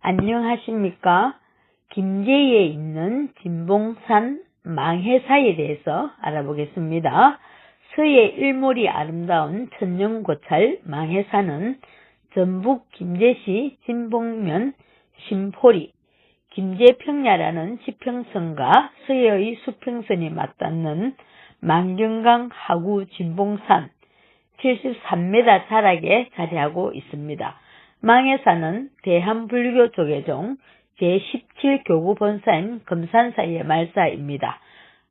안녕하십니까? 김제에 있는 진봉산 망해사에 대해서 알아보겠습니다. 서해 일몰이 아름다운 천년고찰 망해사는 전북 김제시 진봉면 신포리, 김제평야라는 지평선과 서해의 수평선이 맞닿는 만경강 하구 진봉산 73m 자락에 자리하고 있습니다. 망해사는 대한불교 조계종 제17교구 본사인 금산사의 말사입니다.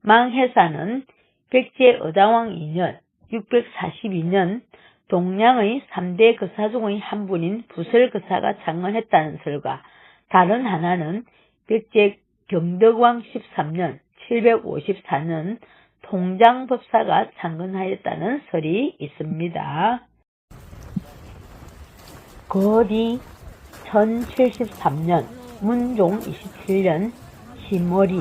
망해사는 백제 의당왕 2년 642년 동량의 3대 거사 중의 한 분인 부설거사가 창건했다는 설과 다른 하나는 백제 경덕왕 13년 754년 통장법사가 창건하였다는 설이 있습니다. 거디 1073년, 문종 27년, 시머리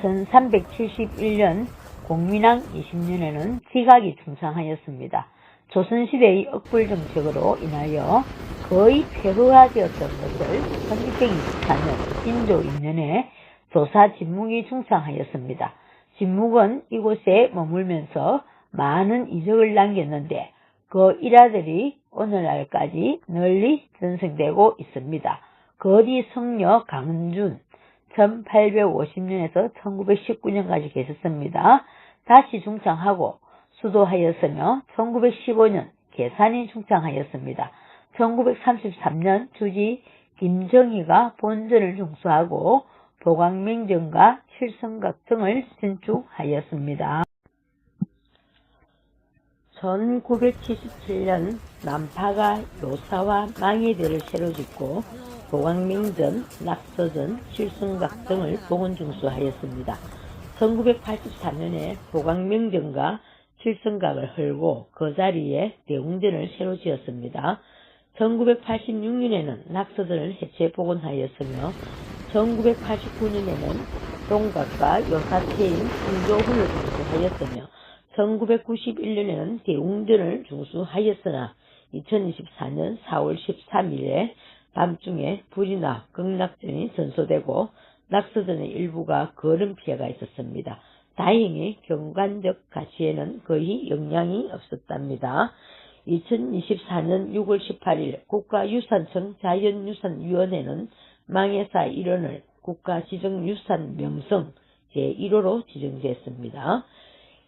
1371년, 공민왕 20년에는 지각이 중상하였습니다. 조선시대의 억불정책으로 인하여 거의 폐허화되었던 것을 1624년 인조 2년에 조사 진묵이 중상하였습니다. 진묵은 이곳에 머물면서 많은 이적을 남겼는데 그 일화들이 오늘날까지 널리 전승되고 있습니다. 거디 성녀 강은준 1850년에서 1919년까지 계셨습니다. 다시 중창하고 수도하였으며 1915년 계산이 중창하였습니다. 1933년 주지 김정희가 본전을 중수하고 보광명전과 칠성각 등을 신축하였습니다. 1977년 남파가 요사와 망이들을 새로 짓고 보광명전, 낙서전, 칠성각 등을 복원중수하였습니다. 1984년에 보광명전과 칠성각을 헐고 그 자리에 대웅전을 새로 지었습니다. 1986년에는 낙서전을 해체 복원하였으며 1989년에는 동각과 요사체인 승조훈을 중수하였으며 1991년에는 대웅전을 중수하였으나 2024년 4월 13일에 밤중에 불이나 극락전이 전소되고 낙서전의 일부가 거름 피해가 있었습니다. 다행히 경관적 가치에는 거의 영향이 없었답니다. 2024년 6월 18일 국가유산청 자연유산위원회는 망해사 일원을 국가지정유산 명성 제1호로 지정됐습니다.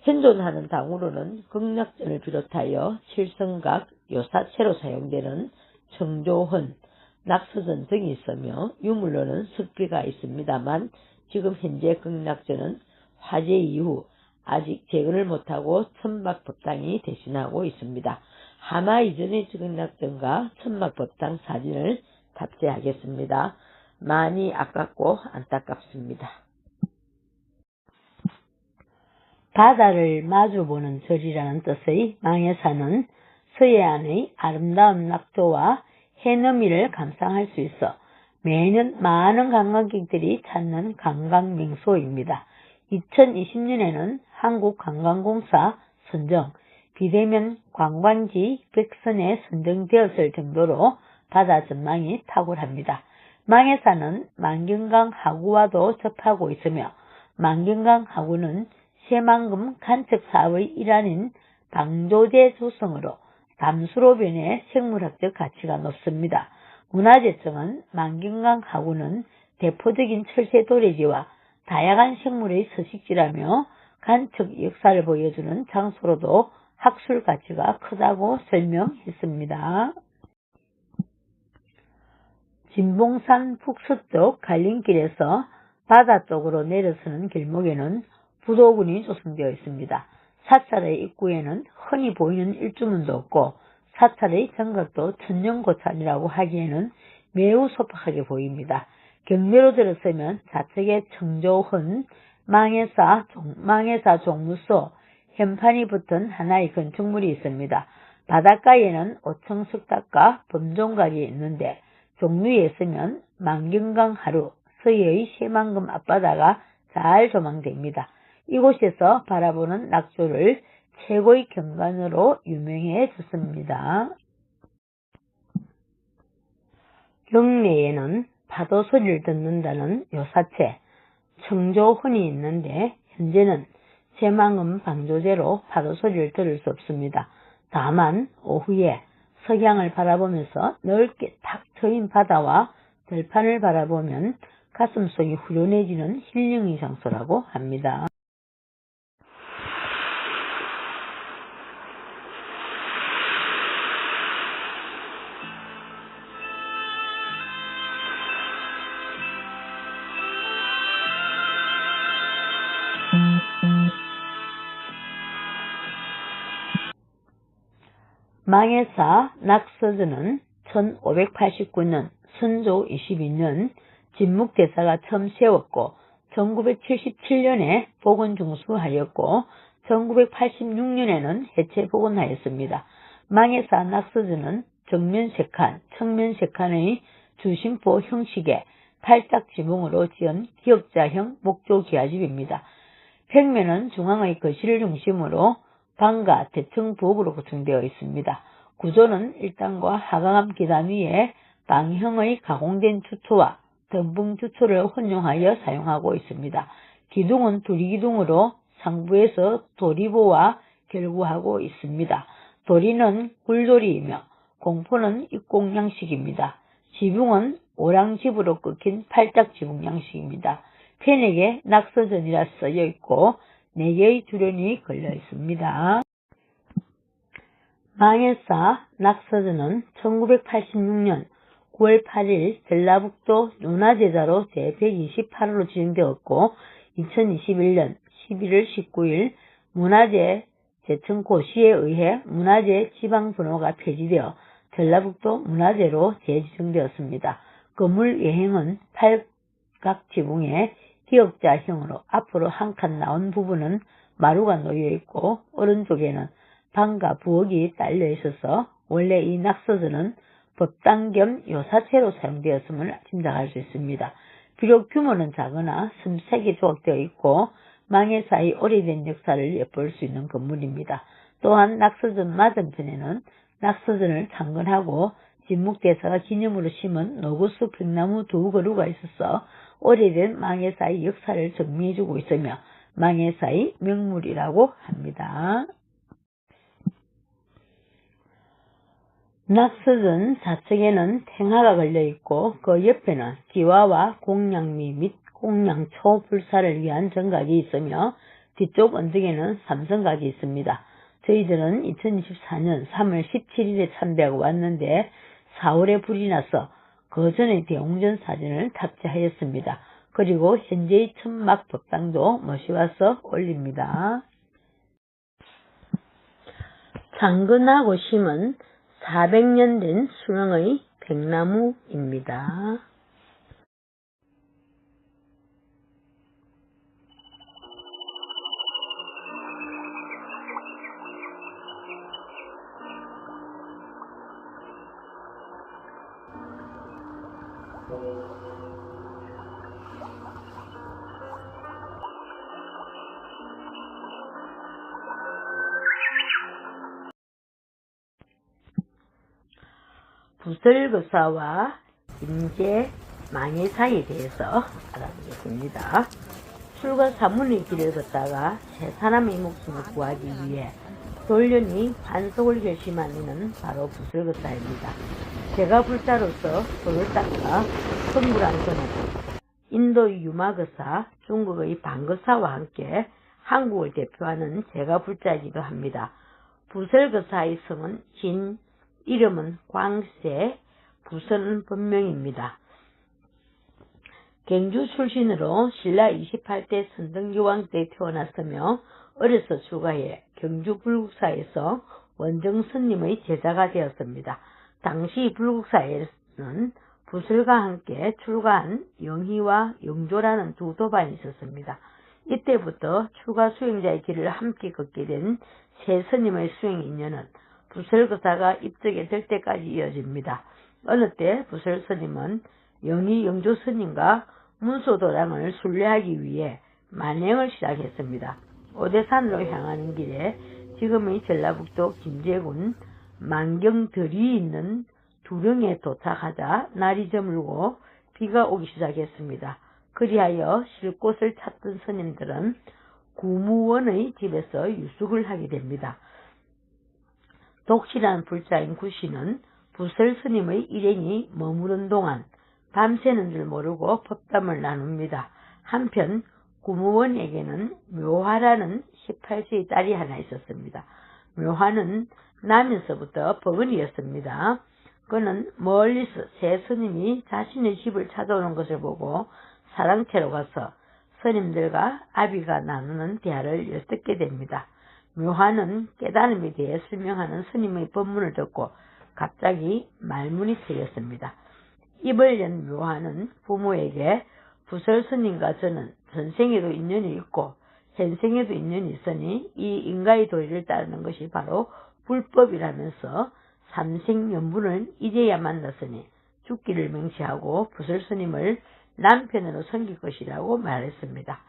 현존하는 당으로는 극락전을 비롯하여 칠성각, 요사체로 사용되는 청조헌, 낙서전 등이 있으며 유물로는 석비가 있습니다만 지금 현재 극락전은 화재 이후 아직 재건을 못하고 천막법당이 대신하고 있습니다. 하마 이전의 극락전과 천막법당 사진을 탑재하겠습니다. 많이 아깝고 안타깝습니다. 바다를 마주보는 절이라는 뜻의 망해사는 서해안의 아름다운 낙조와 해넘이를 감상할 수 있어 매년 많은 관광객들이 찾는 관광명소입니다. 2020년에는 한국관광공사 선정 비대면 관광지 100선에 선정되었을 정도로 바다 전망이 탁월합니다. 망해사는 만경강 하구와도 접하고 있으며 만경강 하구는 새만금 간척사업의 일환인 방조제 조성으로 담수로 변해 생물학적 가치가 높습니다. 문화재청은 만경강 하구는 대표적인 철새 도래지와 다양한 생물의 서식지라며 간척 역사를 보여주는 장소로도 학술 가치가 크다고 설명했습니다. 진봉산 북서쪽 갈림길에서 바다 쪽으로 내려서는 길목에는 부도군이 조성되어 있습니다. 사찰의 입구에는 흔히 보이는 일주문도 없고 사찰의 정각도 천년고찰이라고 하기에는 매우 소박하게 보입니다. 경매로 들었으면 좌측에 청조헌, 망해사 종무소, 현판이 붙은 하나의 건축물이 있습니다. 바닷가에는 5층 석탑과 범종각이 있는데 종류에 있으면 만경강 하루, 서해의 새만금 앞바다가 잘 조망됩니다. 이곳에서 바라보는 낙조를 최고의 경관으로 유명해졌습니다. 경내에는 파도 소리를 듣는다는 요사체, 청조흔이 있는데 현재는 제망음 방조제로 파도 소리를 들을 수 없습니다. 다만 오후에 석양을 바라보면서 넓게 탁 트인 바다와 들판을 바라보면 가슴속이 후련해지는 힐링의 장소라고 합니다. 망해사 낙서전은 1589년 선조 22년 진묵대사가 처음 세웠고 1977년에 복원중수하였고 1986년에는 해체 복원하였습니다. 망해사 낙서전은 정면 3칸, 측면 3칸의 주심포 형식의 팔딱 지붕으로 지은 기역자형 목조 기와집입니다. 벽면은 중앙의 거실을 중심으로 방과 대층 부엌으로 구성되어 있습니다. 구조는 1단과 하강암 계단 위에 방형의 가공된 주초와 덤붕 주초를 혼용하여 사용하고 있습니다. 기둥은 두리기둥으로 상부에서 도리보와 결구하고 있습니다. 도리는 굴도리이며 공포는 입공 양식입니다. 지붕은 오랑집으로 꺾인 팔딱 지붕 양식입니다. 펜에게 낙서전이라 써여 있고 4개의 주련이 걸려 있습니다. 망해사 낙서전은 1986년 9월 8일 전라북도 윤화제자로 제128호로 지정되었고 2021년 11월 19일 문화재 제천고시에 의해 문화재 지방번호가 폐지되어 전라북도 문화재로 재지정되었습니다. 건물 외형은 팔각지붕에 기역자형으로 앞으로 한 칸 나온 부분은 마루가 놓여 있고 오른쪽에는 방과 부엌이 딸려 있어서 원래 이 낙서전은 법당 겸 요사체로 사용되었음을 짐작할 수 있습니다. 비록 규모는 작으나 섬세하게 조각되어 있고 망해사의 오래된 역사를 엿볼 수 있는 건물입니다. 또한 낙서전 맞은편에는 낙서전을 창건하고 진묵대사가 기념으로 심은 노구수 벽나무 2그루가 있어서 오래된 망해사의 역사를 정리해주고 있으며 망해사의 명물이라고 합니다. 낙서전 좌측에는 탱화가 걸려있고 그 옆에는 기와와 공양미 및 공양초 불사를 위한 정각이 있으며 뒤쪽 언덕에는 삼성각이 있습니다. 저희들은 2024년 3월 17일에 참배하고 왔는데 4월에 불이 나서 그 전의 대웅전 사진을 탑재하였습니다. 그리고 현재의 천막 법당도 모셔와서 올립니다. 창건하고 심은 400년 된 수령의 백나무입니다. 부설거사와 임제 망해사에 대해서 알아보겠습니다. 출가 사문의 길을 걷다가 세 사람의 목숨을 구하기 위해 돌련이 반석을 결심한 이는 바로 부설거사입니다. 제가 불자로서 손을 닦아 선물한 그는 인도의 유마거사, 중국의 방거사와 함께 한국을 대표하는 제가 불자이기도 합니다. 부설거사의 성은 진, 이름은 광세, 부설은 본명입니다. 경주 출신으로 신라 28대 선등기왕 때 태어났으며 어려서 출가해 경주 불국사에서 원정 스님의 제자가 되었습니다. 당시 불국사에는 부설과 함께 출가한 영희와 영조라는 두 도반이 있었습니다. 이때부터 출가 수행자의 길을 함께 걷게 된 세 스님의 수행 인연은 부설거사가 입덕에 될 때까지 이어집니다. 어느 때 부설 스님은 영희 영조 스님과 문소도당을 순례하기 위해 만행을 시작했습니다. 오대산으로 향하는 길에 지금의 전라북도 김제군 만경들이 있는 두령에 도착하자 날이 저물고 비가 오기 시작했습니다. 그리하여 쉴 곳을 찾던 스님들은 구무원의 집에서 유숙을 하게 됩니다. 독실한 불자인 구씨는 부설 스님의 일행이 머무른 동안 밤새는 줄 모르고 법담을 나눕니다. 한편 구무원에게는 묘화라는 18세의 딸이 하나 있었습니다. 묘화는 나면서부터 버근이었습니다. 그는 멀리서 새 스님이 자신의 집을 찾아오는 것을 보고 사랑채로 가서 스님들과 아비가 나누는 대화를 엿듣게 됩니다. 묘화는 깨달음에 대해 설명하는 스님의 법문을 듣고 갑자기 말문이 트였습니다. 입을 연 묘화는 부모에게 부설 스님과 저는 전생에도 인연이 있고 현생에도 인연이 있으니 이 인가의 도리를 따르는 것이 바로 불법이라면서 삼생연분을 이제야 만났으니 죽기를 맹세하고 부설 스님을 남편으로 섬길 것이라고 말했습니다.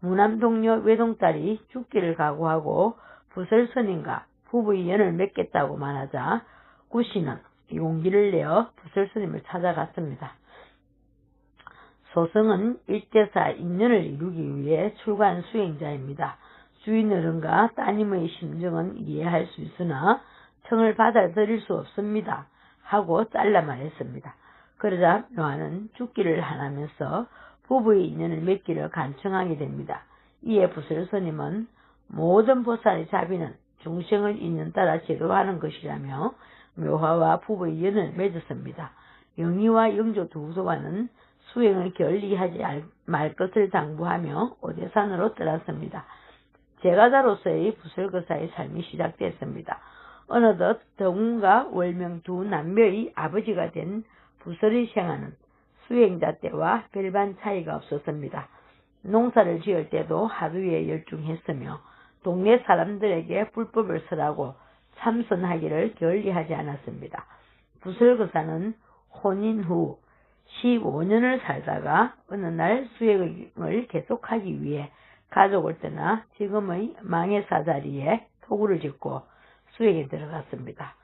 무남동녀 외동딸이 죽기를 각오하고 부설 스님과 부부의 연을 맺겠다고 말하자 구씨는 용기를 내어 부설 스님을 찾아갔습니다. 소승은 일제사 인연을 이루기 위해 출가한 수행자입니다. 주인 어른과 따님의 심정은 이해할 수 있으나 청을 받아들일 수 없습니다. 하고 잘라 말했습니다. 그러자 묘화는 죽기를 하면서 부부의 인연을 맺기를 간청하게 됩니다. 이에 부설 스님은 모든 보살의 자비는 중생의 인연 따라 제도하는 것이라며 묘화와 부부의 연을 맺었습니다. 영희와 영조 두 도반은 수행을 결리하지 말 것을 당부하며 오대산으로 떠났습니다. 제가자로서의 부설거사의 삶이 시작됐습니다. 어느덧 덕운과 월명 두 남매의 아버지가 된 부설의 생활은 수행자 때와 별반 차이가 없었습니다. 농사를 지을 때도 하루에 열중했으며 동네 사람들에게 불법을 설하고 참선하기를 결리하지 않았습니다. 부설거사는 혼인 후 15년을 살다가 어느 날 수행을 계속하기 위해 가족을 떠나 지금의 망해사 자리에 토구를 짓고 수행에 들어갔습니다.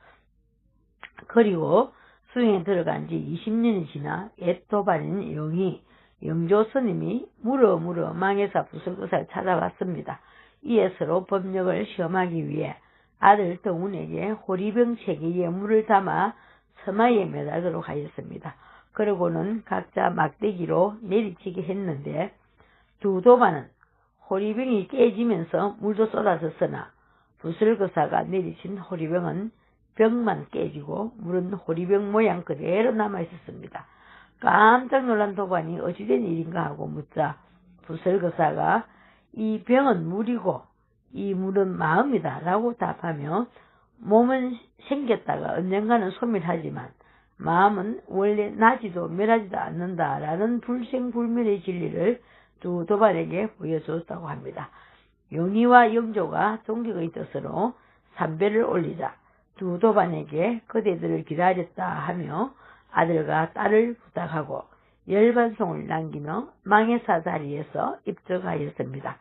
그리고 수행에 들어간 지 20년이 지나 옛 도반인 영희, 영조 스님이 물어 망해사 부설거사를 찾아왔습니다. 이에 서로 법력을 시험하기 위해 아들 덕운에게 호리병 3개에 물을 담아 서마에 매달도록 하였습니다. 그러고는 각자 막대기로 내리치게 했는데 두 도반은 호리병이 깨지면서 물도 쏟아졌으나 부설거사가 내리친 호리병은 병만 깨지고 물은 호리병 모양 그대로 남아있었습니다. 깜짝 놀란 도반이 어찌된 일인가 하고 묻자 부설거사가 이 병은 물이고 이 물은 마음이다 라고 답하며 몸은 생겼다가 언젠가는 소멸하지만 마음은 원래 나지도 멸하지도 않는다라는 불생불멸의 진리를 두 도반에게 보여주었다고 합니다. 영희와 영조가 동격의 뜻으로 삼배를 올리자 두 도반에게 그대들을 기다렸다 하며 아들과 딸을 부탁하고 열반송을 남기며 망해사 자리에서 입적하였습니다.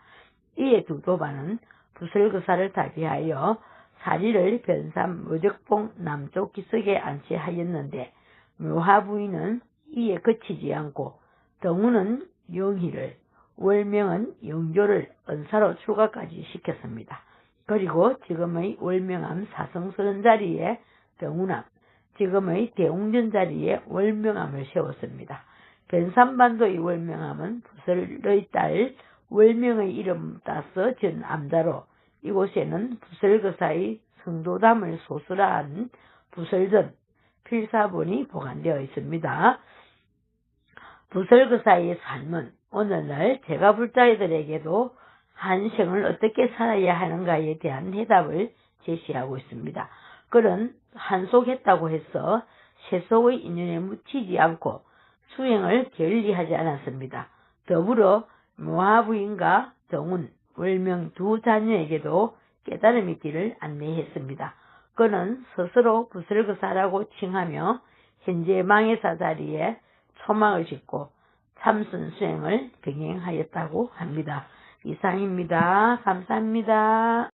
이에 두 도반은 부설거사를 답이하여 사리를 변산 무적봉 남쪽 기슭에 안치하였는데 묘화 부인은 이에 그치지 않고 덕운은 영희를 월명은 영조를 은사로 출가까지 시켰습니다. 그리고 지금의 월명암 사성스런 자리에 덕운암, 지금의 대웅전 자리에 월명암을 세웠습니다. 변산반도의 월명암은 부설의 딸 월명의 이름 따서 전 암자로 이곳에는 부설거사의 성도담을 소설한 부설전 필사본이 보관되어 있습니다. 부설거사의 삶은 오늘날 제가불자애들에게도 한 생을 어떻게 살아야 하는가에 대한 해답을 제시하고 있습니다. 그는 한속했다고 해서 세속의 인연에 묻히지 않고 수행을 결리하지 않았습니다. 더불어 묘화부인과 덕운, 월명 두 자녀에게도 깨달음의 길을 안내했습니다. 그는 스스로 부설거사라고 칭하며 현재 망해사 자리에 초막을 짓고 참선 수행을 병행하였다고 합니다. 이상입니다. 감사합니다.